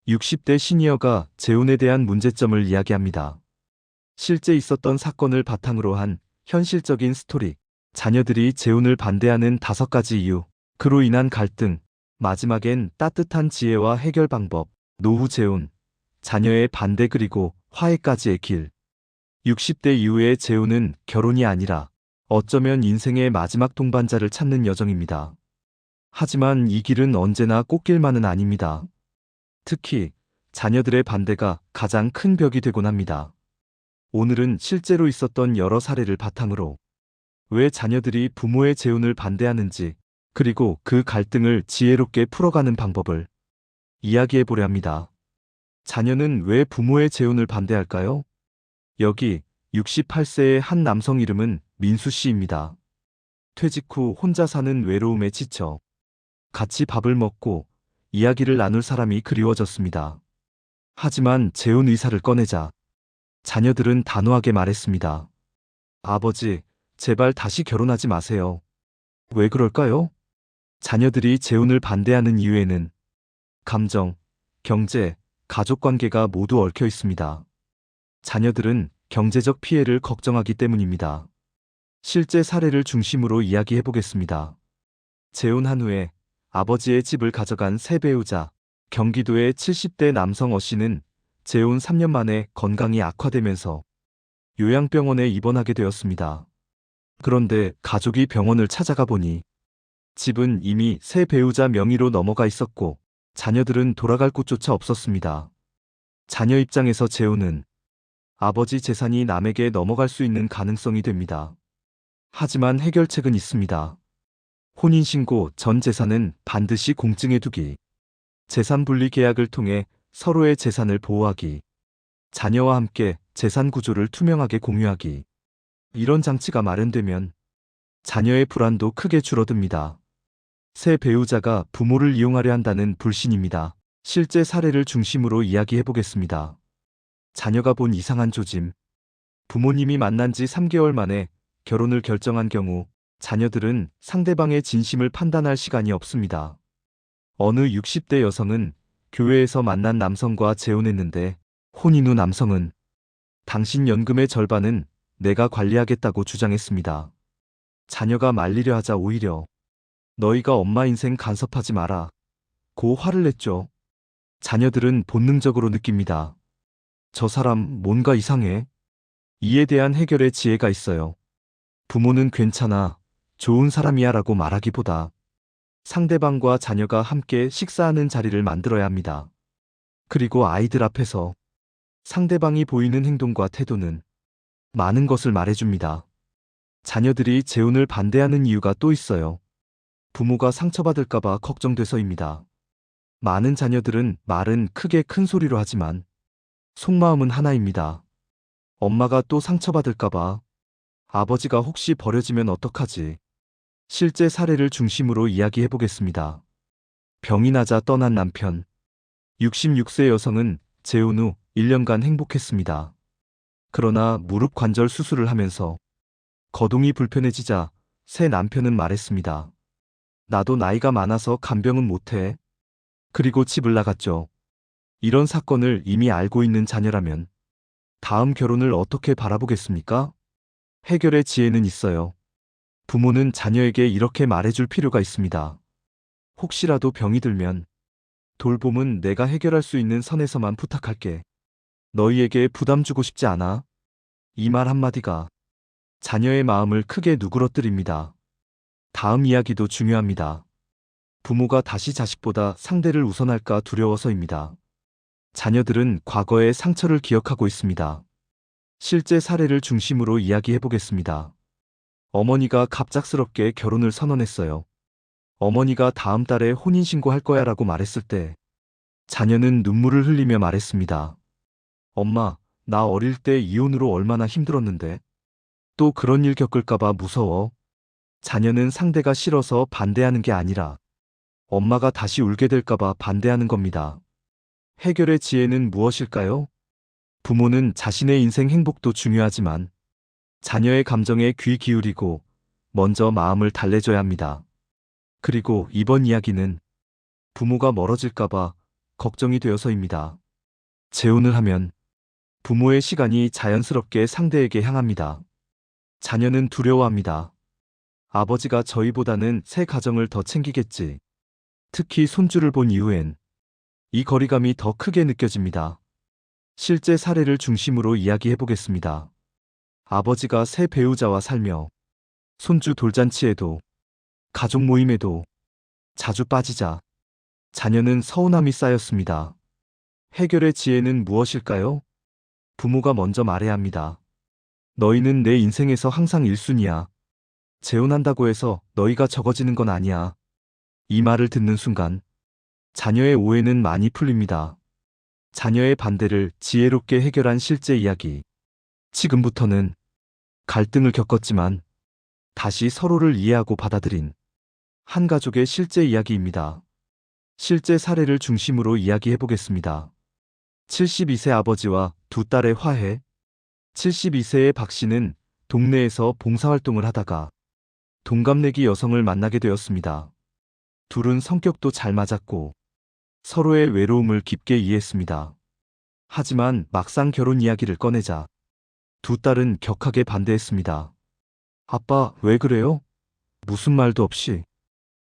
60대 시니어가 재혼에 대한 문제점을 이야기합니다. 실제 있었던 사건을 바탕으로 한 현실적인 스토리, 자녀들이 재혼을 반대하는 5가지 이유, 그로 인한 갈등, 마지막엔 따뜻한 지혜와 해결 방법, 노후 재혼, 자녀의 반대 그리고 화해까지의 길. 60대 이후의 재혼은 결혼이 아니라 어쩌면 인생의 마지막 동반자를 찾는 여정입니다. 하지만 이 길은 언제나 꽃길만은 아닙니다. 특히 자녀들의 반대가 가장 큰 벽이 되곤 합니다. 오늘은 실제로 있었던 여러 사례를 바탕으로 왜 자녀들이 부모의 재혼을 반대하는지, 그리고 그 갈등을 지혜롭게 풀어가는 방법을 이야기해 보려 합니다. 자녀는 왜 부모의 재혼을 반대할까요? 여기 68세의 한 남성 이름은 민수 씨입니다. 퇴직 후 혼자 사는 외로움에 지쳐 같이 밥을 먹고 이야기를 나눌 사람이 그리워졌습니다. 하지만 재혼 의사를 꺼내자 자녀들은 단호하게 말했습니다. 아버지, 제발 다시 결혼하지 마세요. 왜 그럴까요? 자녀들이 재혼을 반대하는 이유에는 감정, 경제, 가족 관계가 모두 얽혀 있습니다. 자녀들은 경제적 피해를 걱정하기 때문입니다. 실제 사례를 중심으로 이야기해 보겠습니다. 재혼한 후에 아버지의 집을 가져간 새 배우자, 경기도의 70대 남성 어 씨는 재혼 3년 만에 건강이 악화되면서 요양병원에 입원하게 되었습니다. 그런데 가족이 병원을 찾아가 보니 집은 이미 새 배우자 명의로 넘어가 있었고 자녀들은 돌아갈 곳조차 없었습니다. 자녀 입장에서 재혼은 아버지 재산이 남에게 넘어갈 수 있는 가능성이 됩니다. 하지만 해결책은 있습니다. 혼인신고 전 재산은 반드시 공증해 두기, 재산 분리 계약을 통해 서로의 재산을 보호하기, 자녀와 함께 재산 구조를 투명하게 공유하기. 이런 장치가 마련되면 자녀의 불안도 크게 줄어듭니다. 새 배우자가 부모를 이용하려 한다는 불신입니다. 실제 사례를 중심으로 이야기해 보겠습니다. 자녀가 본 이상한 조짐. 부모님이 만난 지 3개월 만에 결혼을 결정한 경우 자녀들은 상대방의 진심을 판단할 시간이 없습니다. 어느 60대 여성은 교회에서 만난 남성과 재혼했는데 혼인 후 남성은 당신 연금의 절반은 내가 관리하겠다고 주장했습니다. 자녀가 말리려 하자 오히려 너희가 엄마 인생 간섭하지 마라 고 화를 냈죠. 자녀들은 본능적으로 느낍니다. 저 사람 뭔가 이상해. 이에 대한 해결의 지혜가 있어요. 부모는 괜찮아, 좋은 사람이야 라고 말하기보다 상대방과 자녀가 함께 식사하는 자리를 만들어야 합니다. 그리고 아이들 앞에서 상대방이 보이는 행동과 태도는 많은 것을 말해줍니다. 자녀들이 재혼을 반대하는 이유가 또 있어요. 부모가 상처받을까봐 걱정돼서입니다. 많은 자녀들은 말은 크게 큰 소리로 하지만 속마음은 하나입니다. 엄마가 또 상처받을까봐, 아버지가 혹시 버려지면 어떡하지? 실제 사례를 중심으로 이야기해 보겠습니다. 병이 나자 떠난 남편. 66세 여성은 재혼 후 1년간 행복했습니다. 그러나 무릎 관절 수술을 하면서 거동이 불편해지자 새 남편은 말했습니다. 나도 나이가 많아서 간병은 못해. 그리고 집을 나갔죠. 이런 사건을 이미 알고 있는 자녀라면 다음 결혼을 어떻게 바라보겠습니까? 해결의 지혜는 있어요. 부모는 자녀에게 이렇게 말해줄 필요가 있습니다. 혹시라도 병이 들면 돌봄은 내가 해결할 수 있는 선에서만 부탁할게. 너희에게 부담 주고 싶지 않아. 이 말 한마디가 자녀의 마음을 크게 누그러뜨립니다. 다음 이야기도 중요합니다. 부모가 다시 자식보다 상대를 우선할까 두려워서입니다. 자녀들은 과거의 상처를 기억하고 있습니다. 실제 사례를 중심으로 이야기해 보겠습니다. 어머니가 갑작스럽게 결혼을 선언했어요. 어머니가 다음 달에 혼인신고할 거야 라고 말했을 때 자녀는 눈물을 흘리며 말했습니다. 엄마, 나 어릴 때 이혼으로 얼마나 힘들었는데. 또 그런 일 겪을까봐 무서워. 자녀는 상대가 싫어서 반대하는 게 아니라 엄마가 다시 울게 될까봐 반대하는 겁니다. 해결의 지혜는 무엇일까요? 부모는 자신의 인생 행복도 중요하지만 자녀의 감정에 귀 기울이고 먼저 마음을 달래줘야 합니다. 그리고 이번 이야기는 부모가 멀어질까봐 걱정이 되어서입니다. 재혼을 하면 부모의 시간이 자연스럽게 상대에게 향합니다. 자녀는 두려워합니다. 아버지가 저희보다는 새 가정을 더 챙기겠지. 특히 손주를 본 이후엔 이 거리감이 더 크게 느껴집니다. 실제 사례를 중심으로 이야기해 보겠습니다. 아버지가 새 배우자와 살며 손주 돌잔치에도 가족 모임에도 자주 빠지자 자녀는 서운함이 쌓였습니다. 해결의 지혜는 무엇일까요? 부모가 먼저 말해야 합니다. 너희는 내 인생에서 항상 1순위야. 재혼한다고 해서 너희가 적어지는 건 아니야. 이 말을 듣는 순간 자녀의 오해는 많이 풀립니다. 자녀의 반대를 지혜롭게 해결한 실제 이야기. 지금부터는 갈등을 겪었지만 다시 서로를 이해하고 받아들인 한 가족의 실제 이야기입니다. 실제 사례를 중심으로 이야기해 보겠습니다. 72세 아버지와 두 딸의 화해. 72세의 박 씨는 동네에서 봉사활동을 하다가 동갑내기 여성을 만나게 되었습니다. 둘은 성격도 잘 맞았고 서로의 외로움을 깊게 이해했습니다. 하지만 막상 결혼 이야기를 꺼내자 두 딸은 격하게 반대했습니다. 아빠, 왜 그래요? 무슨 말도 없이.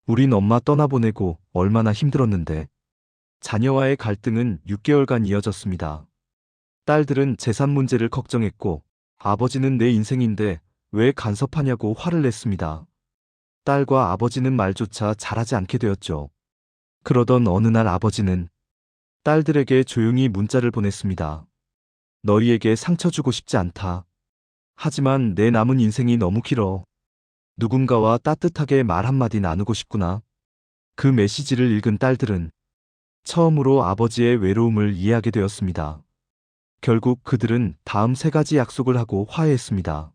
우린 엄마 떠나보내고 얼마나 힘들었는데. 자녀와의 갈등은 6개월간 이어졌습니다. 딸들은 재산 문제를 걱정했고 아버지는 내 인생인데 왜 간섭하냐고 화를 냈습니다. 딸과 아버지는 말조차 잘하지 않게 되었죠. 그러던 어느 날 아버지는 딸들에게 조용히 문자를 보냈습니다. 너희에게 상처 주고 싶지 않다. 하지만 내 남은 인생이 너무 길어. 누군가와 따뜻하게 말 한마디 나누고 싶구나. 그 메시지를 읽은 딸들은 처음으로 아버지의 외로움을 이해하게 되었습니다. 결국 그들은 다음 3가지 약속을 하고 화해했습니다.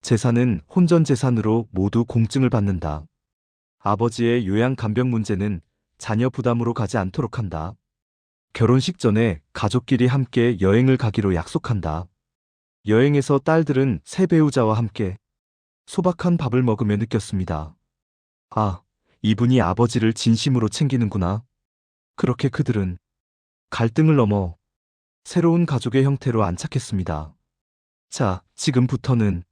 재산은 혼전 재산으로 모두 공증을 받는다. 아버지의 요양 간병 문제는 자녀 부담으로 가지 않도록 한다. 결혼식 전에 가족끼리 함께 여행을 가기로 약속한다. 여행에서 딸들은 새 배우자와 함께 소박한 밥을 먹으며 느꼈습니다. 아, 이분이 아버지를 진심으로 챙기는구나. 그렇게 그들은 갈등을 넘어 새로운 가족의 형태로 안착했습니다. 자, 지금부터는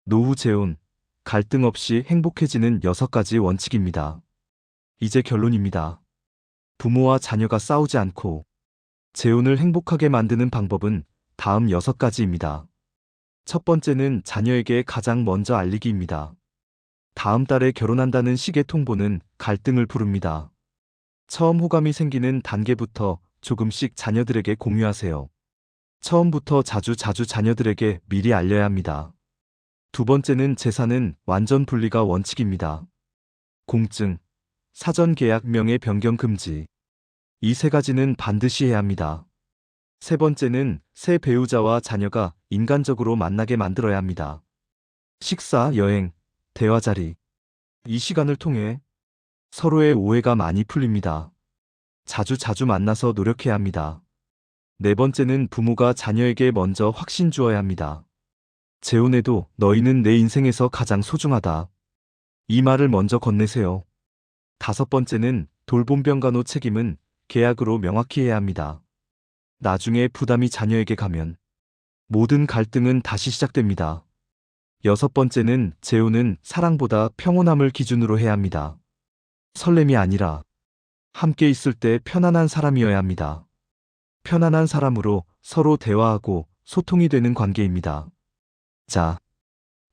노후 재혼, 갈등 없이 행복해지는 6가지 원칙입니다. 이제 결론입니다. 부모와 자녀가 싸우지 않고 재혼을 행복하게 만드는 방법은 다음 6가지입니다. 첫 번째는 자녀에게 가장 먼저 알리기입니다. 다음 달에 결혼한다는 식의 통보는 갈등을 부릅니다. 처음 호감이 생기는 단계부터 조금씩 자녀들에게 공유하세요. 처음부터 자주 자녀들에게 미리 알려야 합니다. 두 번째는 재산은 완전 분리가 원칙입니다. 공증, 사전 계약 명의 변경 금지. 이 3가지는 반드시 해야 합니다. 세 번째는 새 배우자와 자녀가 인간적으로 만나게 만들어야 합니다. 식사, 여행, 대화 자리. 이 시간을 통해 서로의 오해가 많이 풀립니다. 자주 만나서 노력해야 합니다. 네 번째는 부모가 자녀에게 먼저 확신 주어야 합니다. 재혼해도 너희는 내 인생에서 가장 소중하다. 이 말을 먼저 건네세요. 다섯 번째는 돌봄병간호 책임은 계약으로 명확히 해야 합니다. 나중에 부담이 자녀에게 가면 모든 갈등은 다시 시작됩니다. 여섯 번째는 재혼은 사랑보다 평온함을 기준으로 해야 합니다. 설렘이 아니라 함께 있을 때 편안한 사람이어야 합니다. 편안한 사람으로 서로 대화하고 소통이 되는 관계입니다. 자,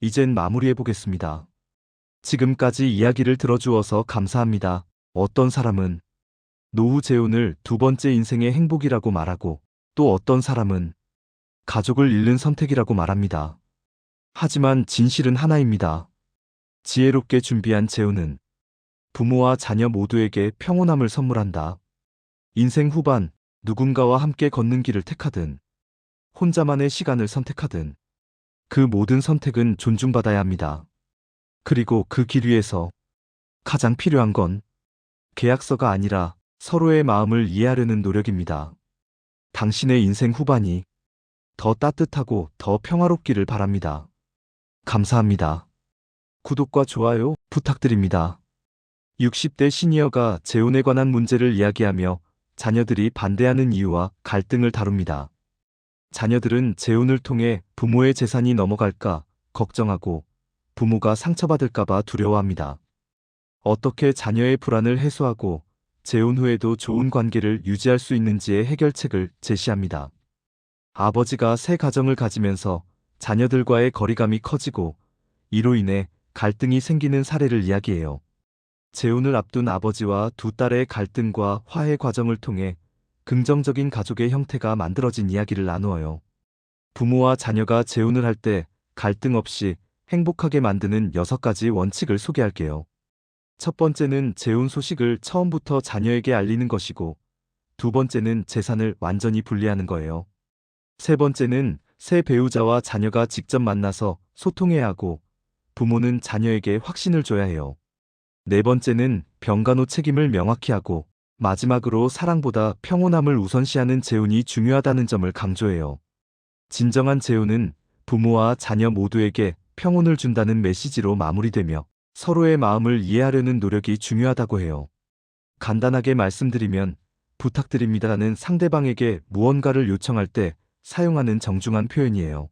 이젠 마무리해 보겠습니다. 지금까지 이야기를 들어주어서 감사합니다. 어떤 사람은 노후 재혼을 2번째 인생의 행복이라고 말하고 또 어떤 사람은 가족을 잃는 선택이라고 말합니다. 하지만 진실은 하나입니다. 지혜롭게 준비한 재혼은 부모와 자녀 모두에게 평온함을 선물한다. 인생 후반 누군가와 함께 걷는 길을 택하든 혼자만의 시간을 선택하든 그 모든 선택은 존중받아야 합니다. 그리고 그 길 위에서 가장 필요한 건 계약서가 아니라 서로의 마음을 이해하려는 노력입니다. 당신의 인생 후반이 더 따뜻하고 더 평화롭기를 바랍니다. 감사합니다. 구독과 좋아요 부탁드립니다. 60대 시니어가 재혼에 관한 문제를 이야기하며 자녀들이 반대하는 이유와 갈등을 다룹니다. 자녀들은 재혼을 통해 부모의 재산이 넘어갈까 걱정하고 부모가 상처받을까봐 두려워합니다. 어떻게 자녀의 불안을 해소하고 재혼 후에도 좋은 관계를 유지할 수 있는지의 해결책을 제시합니다. 아버지가 새 가정을 가지면서 자녀들과의 거리감이 커지고 이로 인해 갈등이 생기는 사례를 이야기해요. 재혼을 앞둔 아버지와 두 딸의 갈등과 화해 과정을 통해 긍정적인 가족의 형태가 만들어진 이야기를 나누어요. 부모와 자녀가 재혼을 할 때 갈등 없이 행복하게 만드는 6가지 원칙을 소개할게요. 첫 번째는 재혼 소식을 처음부터 자녀에게 알리는 것이고, 두 번째는 재산을 완전히 분리하는 거예요. 세 번째는 새 배우자와 자녀가 직접 만나서 소통해야 하고, 부모는 자녀에게 확신을 줘야 해요. 네 번째는 병간 후 책임을 명확히 하고, 마지막으로 사랑보다 평온함을 우선시하는 재혼이 중요하다는 점을 강조해요. 진정한 재혼은 부모와 자녀 모두에게 평온을 준다는 메시지로 마무리되며 서로의 마음을 이해하려는 노력이 중요하다고 해요. 간단하게 말씀드리면 부탁드립니다는 상대방에게 무언가를 요청할 때 사용하는 정중한 표현이에요.